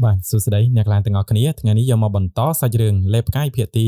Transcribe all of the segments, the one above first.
បាទសួស្តីអ្នកឡើងទាំងអស់គ្នាថ្ងៃនេះយកមកបន្តសាច់រឿងលេបផ្កាយភាគទី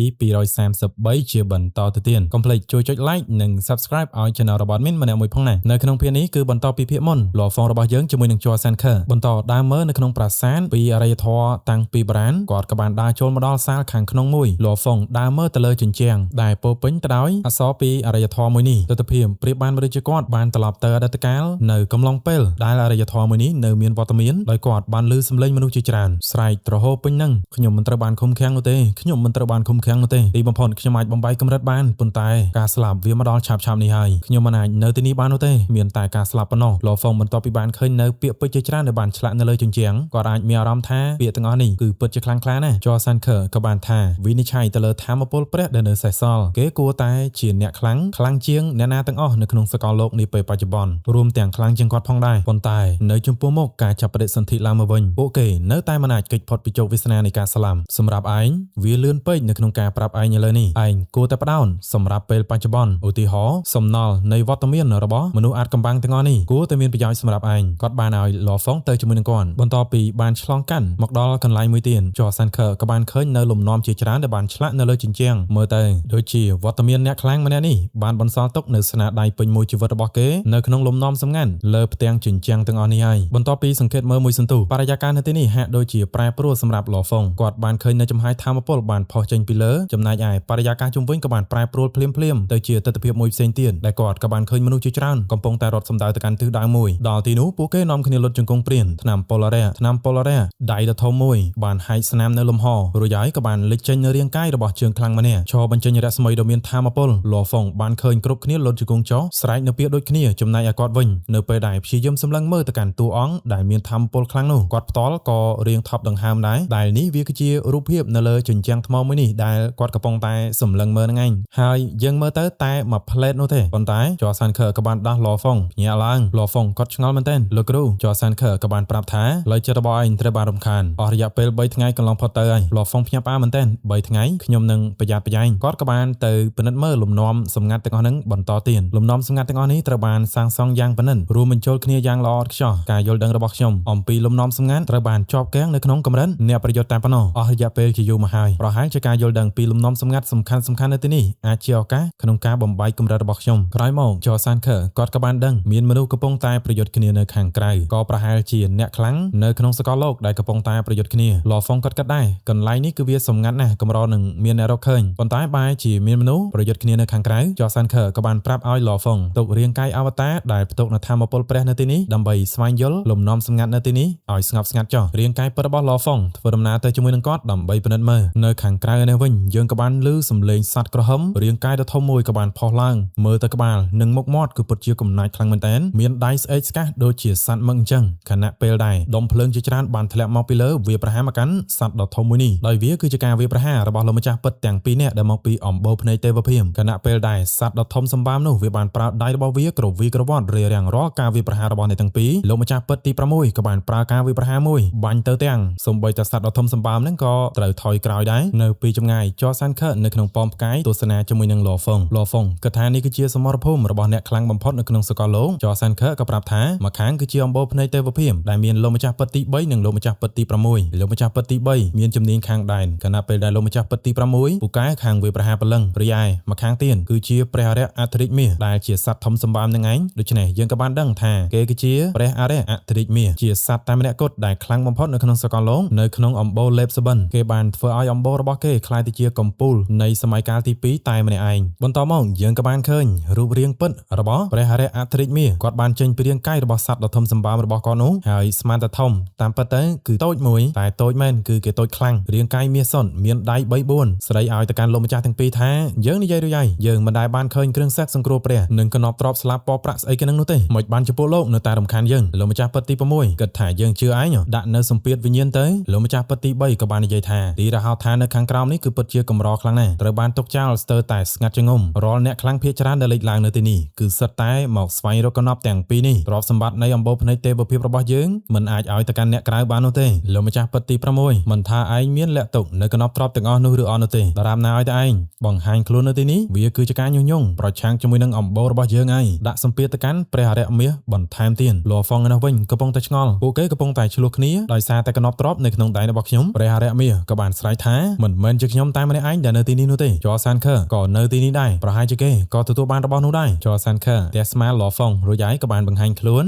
233ជាបន្តទៅទៀតកុំភ្លេចជួយចុច like និង subscribe ឲ្យ channel របស់មីនម្នាក់មួយផងណានៅក្នុងភាគនេះគឺបន្តពីភាគមុនលហ្វងរបស់យើងជាមួយនឹងជ័រសានខឺបន្តដើរមើលនៅក្នុងប្រាសាទពីអរិយធម៌តាំងពីបុរាណគាត់ក៏បានដើរចូលមកដល់សាលខាងក្នុងមួយលហ្វងដើរមើលទៅលើជញ្ជាំងដែលពោពេញទៅដោយអក្សរពីអរិយធម៌មួយនេះទស្សនភាពប្រៀបបានដូចជាគាត់បានត្រឡប់ទៅអតីតកាលនៅកំឡុងពេលដែលអរិយធម៌មួយនេះនៅមានវត្តមានដោយគាត់បានឮសំឡេងមនុស្សជាច្រើនស្រែកត្រហូពេញនឹងខ្ញុំមិនត្រូវបានឃុំឃាំងនោះទេខ្ញុំមិនត្រូវបានឃុំឃាំងនោះទេទីបំផុតខ្ញុំអាចបំបីកម្រិតបានប៉ុន្តែការស្លាប់វាមកដល់ឆាប់ៗនេះហើយខ្ញុំមិនអាចនៅទីនេះបាននោះទេមានតែការស្លាប់ប៉ុណ្ណោះលហ្វងបន្ទាប់ពីបានឃើញនៅពាក្យពេចន៍ជាច្រើនដែលបានឆ្លាក់នៅលើជញ្ជាំងគាត់អាចមានអារម្មណ៍ថាពាក្យទាំងអស់នេះគឺពិតជាខ្លាំងក្លាណាស់ច័រសានខឺក៏បានថាវិនិច្ឆ័យទៅលើធម៌ពលព្រះដែលនៅសេសសល់គេគួរតែជាអ្នកខ្លាំងជាងអ្នកណាទាំងអស់នៅក្នុងសកលលោកនេះពេលបច្ចុប្បន្នរួមទាំងខ្លាំងជាងគាត់ផងដែរប៉ុន្តែនៅចំពោះមុខការចាប់បដិសន្ធិឡើងមកវិញពួកគេនៅតែមិនអាចគេចផុតពីជោគវាសនានៃការស្លាប់សម្រាប់ឯងវាលឿនពេកនៅក្នុងការប្រាប់ឯងឥឡូវនេះឯងគួរតែផ្ដោតសម្រាប់ពេលបច្ចុប្បន្នឧទាហរណ៍សំណល់នៃវត្តមានរបស់មនុស្សអាចកំបាំងទាំងអស់នេះគួរតែមានប្រយោជន៍សម្រាប់ឯងគាត់បានឲ្យលហ្វងទៅជាមួយនឹងគាត់បន្ទាប់ពីបានឆ្លងកាត់មកដល់កន្លែងមួយទៀតច័រសានខឺក៏បានឃើញនៅលំនាំជាច្រើនដែលបានឆ្លាក់នៅលើជញ្ជាំងមើលទៅដូចជាវត្តមានអ្នកខ្លាំងម្នាក់នេះបានបន្សល់ទុកនៅស្នាដៃពេញមួយជីវិតរបស់គេនៅក្នុងលំនាំសម្ងាត់លើផ្ទាំងជញ្ជាំងទាំងអស់នេះហើយបន្ទាប់ពីសង្កេតមើលមួយសន្ទុះបរិយាកាសនៅទីនេះហាក់ដូចជាប្រែប្រួលសម្រាប់លហ្វងគាត់បានឃើញនៅចំហាយធម្មពលបានផុសចេញពីលើចំណែកឯបរិយាកាសជុំវិញក៏បានប្រែប្រួលភ្លាមទៅជាទស្សនវិជ្ជាមួយផ្សេងទៀតដែលគាត់ក៏បានឃើញមនុស្សជាច្រើនកំពុងតែរត់សម្ដៅទៅកាន់ទិសដៅមួយដល់ទីនោះពួកគេនាំគ្នាលុតជង្គង់ព្រានថ្នាំប៉ូឡារ៉ាដៃដ៏ធំមួយបានហែកស្នាមនៅលំហរួចហើយក៏បានលេចចេញនៅរាងកាយរបស់ជើងខ្លាំងម្នាក់ឈរបញ្ចេញរស្មីដ៏មានធម៌ពលលហ្វងបានឃើញគ្រប់គ្នាលុតជង្គង់ចុះស្រែកនៅពាក្យដូចគ្នាចំណែកឯគាត់វិញនៅពេលដែលព្យាយាមសម្លឹងមើលទៅកាន់តួអង្គដែលមានធម៌ពលខ្លាំងនោះគាត់ផ្ទាល់ក៏រៀងថប់ដង្ហើមដែរដែលនេះវាគឺជារូបភាពនៅលើជញ្ជាំងថ្មមួយនេះដែលគាត់កំពុងតែសម្លឹងមើលហ្នឹងឯងហើយយើងមើលទៅតែមួយផ្លែតនោះទេប៉ុន្តែច័រសានខឺក៏បានដោះលហ្វងញាក់ឡើងលហ្វងគាត់ឆ្ងល់មែនទែនលោកគ្រូច័រសានខឺក៏បានប្រាប់ថាលើចិត្តរបស់ឯងត្រូវបានរំខានអស់រយៈពេល3ថ្ងៃកន្លងផុតទៅហើយលហ្វងភ្ញាក់ផ្អើលមែនទែន3ថ្ងៃខ្ញុំនឹងប្រយ័ត្នប្រយែងគាត់ក៏បានទៅពិនិត្យមើលលំនាំសម្ងាត់ទាំងអស់ហ្នឹងបន្តទៀតលំនាំសម្ងាត់ទាំងអស់នេះត្រូវបានសាងសង់យ៉ាងប៉ិនណិនរួមបញ្ចូលគ្នាយ៉ាងល្អឥតខ្ចោះការយល់ដឹងរបស់ខ្ញុំអំពីលំនាំសម្ងាត់ត្រូវបានជាប់គាំងនៅក្នុងកម្រិតអ្នកប្រយុទ្ធតែប៉ុណ្ណោះអស់រយៈពេលជាយូរមកហើយប្រហែលជាការយល់ដឹងពីលំនាំសម្ងាត់សំខាន់នៅទីនេះអាចជាឱកាសក្នុងការបំបែកកម្រិតរបស់ខ្ញុំក្រោយមកច័រសានខឺគាត់ក៏បានដឹងមានមនុស្សកំពុងតែប្រយុទ្ធគ្នានៅខាងក្រៅក៏ប្រហែលជាអ្នកខ្លាំងនៅក្នុងសកលលោកដែលកំពុងតែប្រយុទ្ធគ្នាលហ្វងគាត់គិតដែរកន្លែងនេះគឺវាសម្ងាត់ណាស់កម្រនឹងមានអ្នករកឃើញប៉ុន្តែបែរជាមានមនុស្សប្រយុទ្ធគ្នានៅខាងក្រៅច័រសានខឺក៏បានប្រាប់ឲ្យលហ្វងទុករាងកាយអវតារដែលផ្ទុកនៅធម៌ពលព្រះនៅទីនេះដើម្បីស្វែងយល់លំនាំសម្ងាត់នៅទីនេះឲ្យស្ងប់ស្ងាត់ចុះរាងកាយពិតរបស់លហ្វងធ្វើដំណើរទៅជាមួយនឹងគាត់ដើម្បីពិនិត្យមើលនៅខាងក្រៅនេះវិញយើងក៏បានឮសំឡេងសត្វក្រហមរាងកាយដ៏ធំមួយក៏បានផុសឡើងមើលទៅក្បាលនិងមុខមាត់គឺពិតជាកំណាចខ្លាំងមែនទែនមានដៃស្អេកស្កះដូចជាសត្វមឹកអញ្ចឹងខណៈពេលដែរដុំភ្លើងជាច្រើនបានធ្លាក់មកពីលើវាប្រហារមកកាន់សត្វដ៏ធំមួយនេះដោយវាគឺជាការវាប្រហាររបស់លោកម្ចាស់ពិតទាំងពីរនាក់ដែលមកពីអំបូរភ្នែកទេវភាពខណៈពេលដែរសត្វដ៏ធំសម្បើមនោះវាបានប្រើដៃរបស់វាក្រវីក្រវ៉ាត់រារាំងរាល់ការវាប្រហាររបស់អ្នកទាំងពីរលោកម្ចាស់ពិតទី6ក៏បានប្រើការវាប្រហារមួយបាញ់ទៅទាំងសូម្បីតែសត្វដ៏ធំសម្បើមហ្នឹងក៏ត្រូវថយក្រោយដែរនៅពីចម្ងាយច័រសានខឺនៅក្នុងប៉មផ្កាយទស្សនាជាមួយនឹងលហ្វងគិតថានេះគឺជាសមរភូមិរបស់អ្នកខ្លាំងបំផុតនៅក្នុងសកលលោកច័រសានខឺក៏ប្រាប់ថាម្ខាងគឺជាអំបូរភ្នែកទេវភាពដែលមានលោកម្ចាស់ពិតទី3និងលោកម្ចាស់ពិតទី6លោកម្ចាស់ពិតទី3មានជំនាញខាងដែនខណៈពេលដែលលោកម្ចាស់ពិតទី6ពូកែខាងវាប្រហារព្រលឹងរីឯម្ខាងទៀតគឺជាព្រះអរិយអធិរាជមាសដែលជាសត្វធំសម្បើមនឹងឯងដូច្នេះយើងក៏បានដឹងថាគេគឺជាព្រះអរិយអធិរាជមាសជាសត្វតែម្នាក់គត់ដែលខ្លាំងបំផុតនៅក្នុងសកលលោកនៅក្នុងអំបូរលេបសបិនគេបានធ្វើឲ្យអំបូររបស់គេក្លាយទៅជាកំពូលនៃសម័យកាលទី2តែម្នាក់ឯងបន្តមកយើងក៏បានឃើញរូបរាងពិតរបស់ព្រះអរិយអធិរាជមាសគាត់បានចេញពីរាងកាយរបស់សត្វដ៏ធំសម្បើមរបស់គាត់នោះហើយស្មានតែធំតាមពិតទៅគឺតូចមួយតែតូចមែនគឺគេតូចខ្លាំងរាងកាយមាសសុទ្ធមានដៃ3 4ស្រីឲ្យទៅកាន់លោកម្ចាស់ទាំងពីរថាយើងនិយាយរួចហើយយើងមិនដែលបានឃើញគ្រឿងសែកសង្គ្រោះព្រះនិងកណប់ទ្រព្យស្លាប់ពណ៌ប្រាក់ស្អីគេនឹងនោះទេមិនបានចំពោះលោកនៅតែរំខានយើងលោកម្ចាស់ពិតទី6គិតថាយើងជឿឯងដាក់នៅសម្ពាធវិញ្ញាណទៅលោកម្ចាស់ពិតទី3ក៏បាននិយាយថាទីរហោឋាននៅខាងក្រោមនេះគឺពិតជាកម្រខ្លាំងណាស់ត្រូវបានទុកចោលស្ទើរតែស្ងាត់ចងំរាល់អ្នកខ្លាំងភាគច្រើនដែលលេចឡើងនៅទីនេះគឺសិតតែមកស្វែងរកកណប់ទាំងពីរនេះទ្រព្យសម្បត្តិនៃអំបូរភ្នែកទេវភាពរបស់យើងមិនអាចឲ្យទៅកាន់អ្នកក្រៅបាននោះទេលោកម្ចាស់ពិតទី6មិនថាឯងមានលក្ខទុកនៅកណប់ទ្រព្យទាំងអស់នោះឬអត់នោះទេតារាមណាឲ្យតែឯងបង្ហាញខ្លួននៅទីនេះវាគឺជាការញុះញង់ប្រឆាំងជាមួយនឹងអំបូររបស់យើងហើយដាក់សម្ពាធទៅកាន់ព្រះអរិយមាសបន្ថែមទៀតលហ្វងនៅវិញកំពុងតែឆ្ងល់ពួកគេកំពុងតែឆ្លោះគ្នាដោយសារ តែកំណប់ទ្របនៅក្នុងដៃរបស់ខ្ញុំព្រះអរិយមាសក៏បានស្រែកថាមិនមែនជាខ្ញុំតែម្នាក់ឯងដែលនៅទីនេះនោះទេចរសានខើក៏នៅទីនេះដែរប្រហែលជាគេក៏ទទួលបានរបស់នោះដែរចរសានខើតែស្មាលឡហ្វុងរួចហើយក៏បានបង្ហាញខ្លួន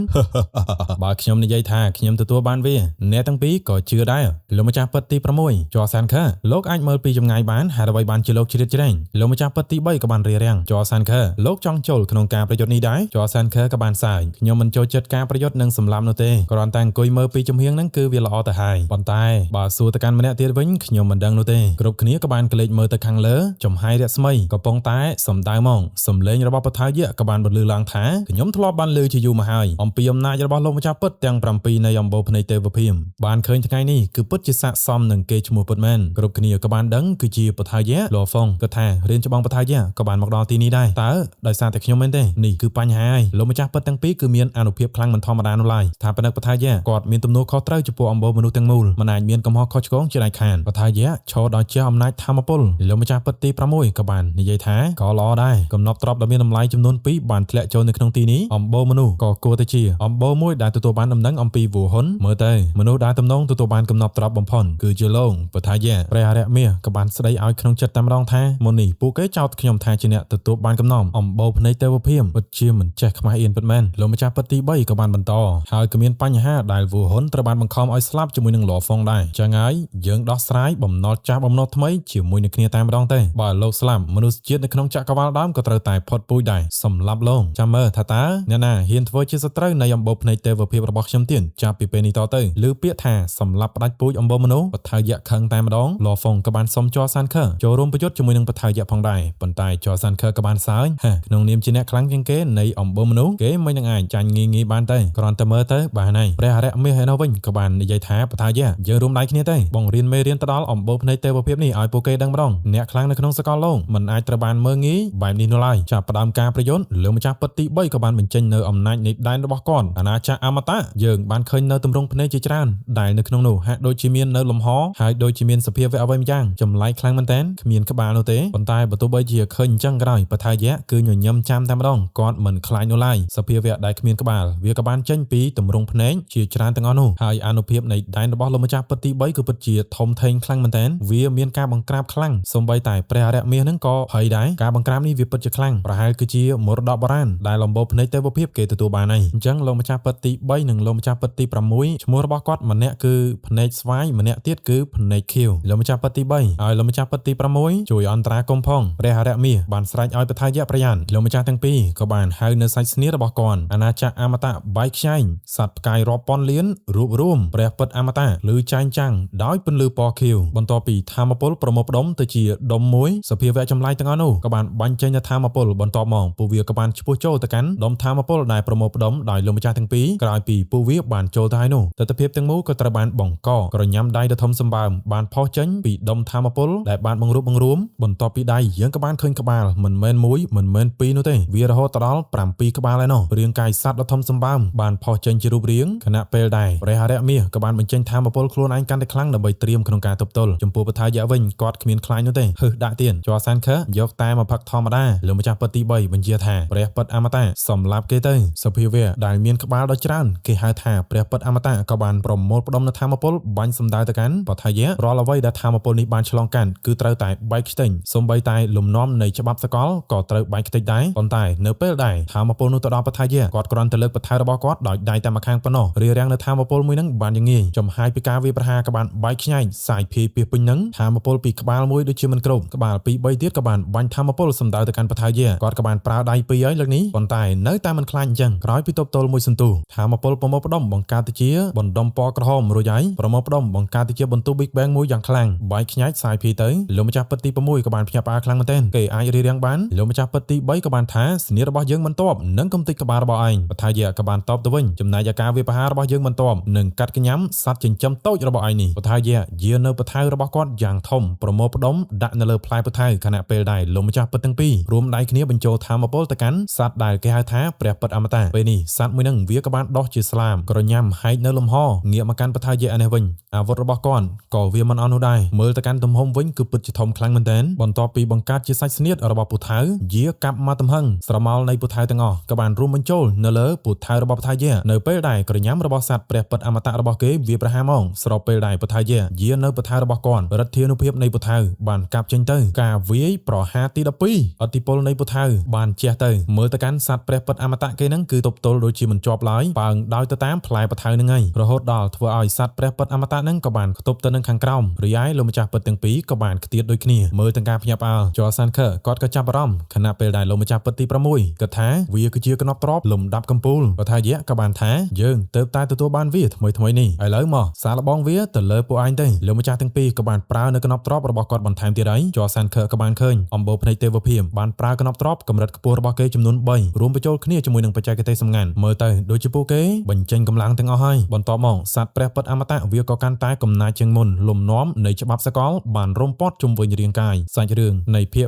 បើខ្ញុំនិយាយថាខ្ញុំទទួលបានវាអ្នកទាំងពីរក៏ជឿដែរលោកម្ចាស់ពិតទី6ចរសានខើលោកអាចមើលពីចម្ងាយបានហេតុអ្វីបានជាលោកជ្រៀតជ្រែងលោកម្ចាស់ពិតទី3ក៏បានរារាំងចរសានខើលោកចង់ចូលក្នុងការប្រយុទ្ធនេះដែរចរសានខើក៏បានសើចខ្ញុំមិនចូលចិត្តការប្រយុទ្ធនឹងសម្លាប់នោះទេគ្រាន់តែអង្គុយមើលពីចំហៀងហ្នឹងគឺវាល្អទៅហើយប៉ុន្តែបើសួរទៅកាន់ម្នាក់ទៀតវិញខ្ញុំមិនដឹងនោះទេគ្រប់គ្នាក៏បានក្លេកមើលទៅខាងលើចំហាយរស្មីកំពុងតែសម្ដៅមកសំឡេងរបស់បថាយៈក៏បានបន្លឺឡើងថាខ្ញុំធ្លាប់បានឮជាយូរមកហើយអំពីអំណាចរបស់លោកម្ចាស់ពិតទាំង7នៃអំបូរភ្នែកទេវភិមបានឃើញថ្ងៃនេះគឺពិតជាស័ក្តិសមនឹងគេឈ្មោះពិតមែនគ្រប់គ្នាក៏បានដឹងគឺជាបថាយៈលោហ្វុងក៏ថារៀនច្បងបថាយៈក៏បានមកដល់ទីនេះដែរតើដោយសារតែខ្ញុំមែនទេនេះគឺបញ្ហាហើយលោកម្ចាស់ពិតទាំងពីរគឺមានអានុភាពខ្លាំងមិនធម្មតានោះឡើយស្ថាបនិកបថាយៈគាត់មានទំនួលខុសត្រូវចំពោះអំបូរមនុស្សទាំងមូលមិនអាចមានកំហុសខុសឆ្គងជាដាច់ខាតបថាយៈឈរដល់ជាអំណាចធម្មពលលោកម្ចាស់ពិតទី6ក៏បាននិយាយថាក៏ល្អដែរកំណប់ទ្រព្យដ៏មានតម្លៃចំនួន2បានធ្លាក់ចូលនៅក្នុងទីនេះអំបូរមនុស្សក៏គួរតែជាអំបូរមួយដែលទទួលបានដំណឹងអំពីវូហ៊ុនមើលទៅមនុស្សដែលទំនងទទួលបានកំណប់ទ្រព្យបំផុតគឺជាលោកបថាយៈព្រះអរិយមាសក៏បានស្ដីឲ្យក្នុងចិត្តតែម្ដងថាមុននេះពួកគេចោទខ្ញុំថាជាអ្នកទទួលបានកំណប់អំបូរភ្នែកទេវភិមពិតជាមិនចេះខ្មាស់អៀនពិតមែនលោកម្ចាស់ពិតទី3ក៏បានបន្តហើយក៏មានបញ្ហាដែលវូហ៊ុនត្រូវបានបង្ខំឲ្យស្លាប់ជាមួយនឹងឡហ្វុងដែរចឹងហើយយើងដោះស្រាយបំណុលចាស់បំណុលថ្មីជាមួយនឹងគ្នាតែម្ដងទេបើលោកស្លាប់មនុស្សជាតិនៅក្នុងចក្រវាលដើមក៏ត្រូវតែផុតពូជដែរសម្លាប់លោកចាំមើលថាតើអ្នកណាហ៊ានធ្វើជាសត្រូវនៃអំបូរភ្នែកទេវភាពរបស់ខ្ញុំទៀតចាប់ពីពេលនេះតទៅឮពាក្យថាសម្លាប់ផ្ដាច់ពូជអំបូរមនុស្សបថាយៈខឹងតែម្ដងឡហ្វុងក៏បានសុំចរសានខើចូលរួមប្រយុទ្ធជាមួយនឹងបថាយៈផងដែរប៉ុន្តែចរសានខើក៏បានសើចក្នុងនាមជាអ្នកខ្លាំងជាងគេនៃអំបូរមនុស្សគេមិននឹងអាចចាញ់ងាយបានទេគ្រាន់តែមើលទៅបានហើយព្រះអរិយមាសឯនោះវិញក៏បាននិយាយថាបថាយៈយើងរួមដៃគ្នាទេបង្រៀនមេរៀនទៅដល់អំបូរភ្នែកទេវភាពនេះឲ្យពួកគេដឹងម្ដងអ្នកខ្លាំងនៅក្នុងសកលលោកមិនអាចត្រូវបានមើលងាយបែបនេះនោះឡើយចាប់ផ្ដើមការប្រយុទ្ធលោកម្ចាស់ពិតទី3ក៏បានបញ្ចេញនៅអំណាចនៃដែនរបស់គាត់អាណាចក្រអមតៈយើងបានឃើញនៅទម្រង់ភ្នែកជាច្រើនដែលនៅក្នុងនោះហាក់ដូចជាមាននៅលំហហើយដូចជាមានសភាពអ្វីម្យ៉ាងចម្លែកខ្លាំងមែនទែនគ្មានក្បាលនោះទេប៉ុន្តែបើទោះបីជាឃើញអញ្ចឹងក៏ដោយបថាយៈគឺញញឹមចាំតែម្ដងគាត់មិនខ្លាចនោះឡើយសភាវៈដែលគ្មានក្បាលវាក៏បានចេញពីទម្រង់ភ្នែកជាច្រើនទាំងអស់នោះហើយអានុភាពនៃដែនរបស់លោកម្ចាស់ពិតទី3គឺពិតជាធំធេងខ្លាំងមែនទែនវាមានការបង្ក្រាបខ្លាំងសូម្បីតែព្រះអរិយមាសនឹងក៏ភ័យដែរការបង្ក្រាបនេះវាពិតជាខ្លាំងប្រហែលគឺជាមរតកបុរាណដែលអំបូរភ្នែកទេវភាពគេទទួលបានហើយអញ្ចឹងលោកម្ចាស់ពិតទី3និងលោកម្ចាស់ពិតទី6ឈ្មោះរបស់គាត់ម្នាក់គឺភ្នែកស្វាយម្នាក់ទៀតគឺភ្នែកខៀវលោកម្ចាស់ពិតទី3ហើយលោកម្ចាស់ពិតទី6ជួយអន្តរាគមផងព្រះអរិយមាសបានស្រែកឲ្យបថាយៈប្រយ័ត្នលោកម្ចាស់ទាំងពីរក៏បានហៅនៅសាច់ស្នៀតរបស់គាត់អាណាចក្រអមតៈបែកខ្ចែងសត្វផ្កាយរាប់ពាន់លានរួបរួមព្រះពិតអមតៈឮចែងចាំងដោយពន្លឺពណ៌ខៀវបន្ទាប់ពីធម្មពលប្រមូលផ្ដុំទៅជាដុំមួយសភាវៈចម្លែកទាំងអស់នោះក៏បានបាញ់ចេញនូវធម្មពលបន្ទាប់មកពួកវាក៏បានឈ្មោះចូលទៅកាន់ដុំធម្មពលដែលប្រមូលផ្ដុំដោយលោកម្ចាស់ទាំងពីរក្រោយពីពួកវាបានចូលទៅហើយនោះទិដ្ឋភាពទាំងមូលក៏ត្រូវបានបង្កក្រញ៉ាំដៃដ៏ធំសម្បើមបានផុសចេញពីដុំធម្មពលដែលបានបង្រួបបង្រួមបន្ទាប់ពីដៃយើងក៏បានឃើញក្បាលមិនមែនមួយមិនមែនពីរនោះទេវារហូតដល់7ក្បាលហើយនោះរាងកាយសត្វដ៏ធំសម្បើមបានផុសចេញជារូបរាងខណៈពេលដែរព្រះអរិយមាសក៏បានបញ្ចេញធម្មពលខ្លួនឯងកាន់តែខ្លាំងដើម្បីត្រៀមក្នុងការទប់ទល់ចំពោះបថាយៈវិញគាត់គ្មានខ្លាចនោះទេហឹសដាក់ទៀតចរសានខើយកតែមកផឹកធម្មតាលោកម្ចាស់ពិតទី3បញ្ជាថាព្រះពិតអមតៈសម្លាប់គេទៅសភាវៈដែលមានក្បាលដ៏ច្រើនគេហៅថាព្រះពិតអមតៈក៏បានប្រមូលផ្ដុំនូវធម្មពលបាញ់សម្ដៅទៅកាន់បថាយៈរាល់អ្វីដែលធម្មពលនេះបានឆ្លងកាត់គឺត្រូវតែបែកខ្ទេចសូម្បីតែលំនាំនៃច្បាប់សកលក៏ត្រូវបែកខ្ទេចដែរប៉ុន្តែនៅពេលដែលធម្មពលនោះទៅដល់បថាយៈគាត់គ្រាន់តែលើកបថារបស់គាត់ដោយដៃតែម្ខាងប៉ុណ្ណោះរារាំងនៅធម្មពលមួយនឹងបានយ៉ាងងាយចំហាយពីការវាយប្រហារក៏បានបែកខ្ញែកសាយភាយពីពេញនឹងធម្មពលពីក្បាលមួយដូចជាមិនគ្រប់ក្បាល2 3ទៀតក៏បានបាញ់ធម្មពលសម្ដៅទៅកាន់បថាយៈគាត់ក៏បានប្រើដៃពីរហើយលើកនេះប៉ុន្តែនៅតែមិនខ្លាចអញ្ចឹងក្រោយពីទប់ទល់មួយសន្ទុះធម្មពលប្រមូលផ្ដុំបង្កើតទៅជាបណ្ដុំពណ៌ក្រហមរួចហើយប្រមូលផ្ដុំបង្កើតទៅជាបន្ទះ Big Bang មួយយ៉ាងខ្លាំងបែកខ្ញែកសាយភាយទៅលោកម្ចាស់ពិតទី6ក៏បានភ្ញាក់ផ្អើលខ្លាំងមែនទែនគេអាចរារាំងបានលោកម្ចាស់ពិតទី3ក៏បានថាស្នៀតរបស់យើងមិនតបនឹងកំទេចក្បាលរបស់ឯងបថាយៈក៏បានតបទៅវិញចំណែកឯការវាយប្រហាររបស់យើងមិនតបនឹងកាត់កញ្ញាំសត្វចិញ្ចឹមតូចរបស់ឯងនេះបថាយៈយានៅបថារបស់គាត់យ៉ាងធំប្រមូលផ្ដុំដាក់នៅលើផ្លែបថាខណៈពេលដែរលោកម្ចាស់ពិតទាំងពីររួមដៃគ្នាបញ្ចូលធម្មពលទៅកាន់សត្វដែលគេហៅថាព្រះពិតអមតៈពេលនេះសត្វមួយនឹងវាក៏បានដោះជាស្លាមក្រញ៉ាំហែកនៅលំហងាកមកកាន់បថាយៈនេះវិញអាវុធរបស់គាត់ក៏វាមិនអស់នោះដែរមើលទៅកាន់ទំហំវិញគឺពិតជាធំខ្លាំងមែនទែនបន្ទាប់ពីបង្កើតជាសាច់ស្នៀតរបស់ពូថៅយាកាប់មកទំហឹងស្រមោលនៃពូថៅទាំងអស់ក៏បានរួមបញ្ចូលនៅលើពូថៅរបស់បថាយៈនៅពេលដែលក្រញ៉ាំរបស់សត្វព្រះពិតអមតៈរបស់គេ វាប្រហាម៉ងស្របពេលដែលពថាយានៅពថារបស់គាត់រដ្ឋានុភាពនៃពថាបានកាប់ចេញទៅការវាយប្រហារទី12អតិពលនៃពថាបានជះទៅមើលទៅកាន់សត្វព្រះពិតអមតៈគេហ្នឹងគឺទប់ទល់ដូចជាមិនជាប់ឡើយប៉ើងដោយទៅតាមផ្លែពថានឹងហើយរហូតដល់ធ្វើឲ្យសត្វព្រះពិតអមតៈហ្នឹងក៏បានខ្ទប់ទៅនឹងខាងក្រោមរីឯលោកម្ចាស់ពិតទាំងពីរក៏បានខ្ទាតដូចគ្នាមើលទាំងការភ្ញាក់ផ្អើលចរសានខឺគាត់ក៏ចាប់អារម្មណ៍ខណៈពេលដែលលោកម្ចាស់ពិតទី6គាត់ថាវាគឺជាកណប់ទ្របលំដាប់កំពូលពថាយៈក៏បានថាយើងទៅតែទទួលបានវាថ្មីនេះឥឡូវមកសាឡបងវាទៅលើពួកឯងទៅលោកម្ចាស់ទាំងពីរក៏បានប្រើនៅកណប់ទ្របរបស់គាត់បន្ថែមទៀតហើយចរសានខឺក៏បានឃើញអំបូរភ្នែកទេវភាពបានប្រើកណប់ទ្របកម្រិតខ្ពស់របស់គេចំនួន3រួមបញ្ចូលគ្នាជាមួយនឹងបច្ចេកទេសសម្ងាត់មើលទៅដូចជាពួកគេបញ្ចេញកម្លាំងទាំងអស់ហើយបន្ទាប់មកសត្វព្រះពិតអមតៈវាក៏កាន់តែកំណាចជាងមុនលំនាំនៃច្បាប់សកលបានរំពាត់ជុំវិញរាងកាយសាច់រឿងនៃភាគ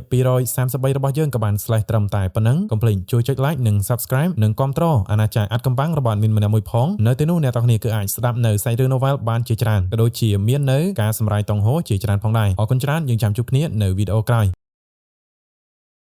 233របស់យើងក៏បានស្លេះត្រឹមតែប៉ុណ្ណឹងកុំភ្លេចជួយចុច like និង subscribe និងគាំទ្រអាណាចក្រអាត់កំបាំងរបស់មានម្នាក់មួយផងនៅទីនោះអ្នកទាំងគ្នាគឺអាចស្ដាប់នៅសាច់រឿង novel បានជាច្រើនក៏ដូចជាមាននៅការសម្រាយតង់ហូជាច្រើនផងដែរអរគុណច្រើនយើងចាំជួបគ្នានៅវីដេអូក្រោយ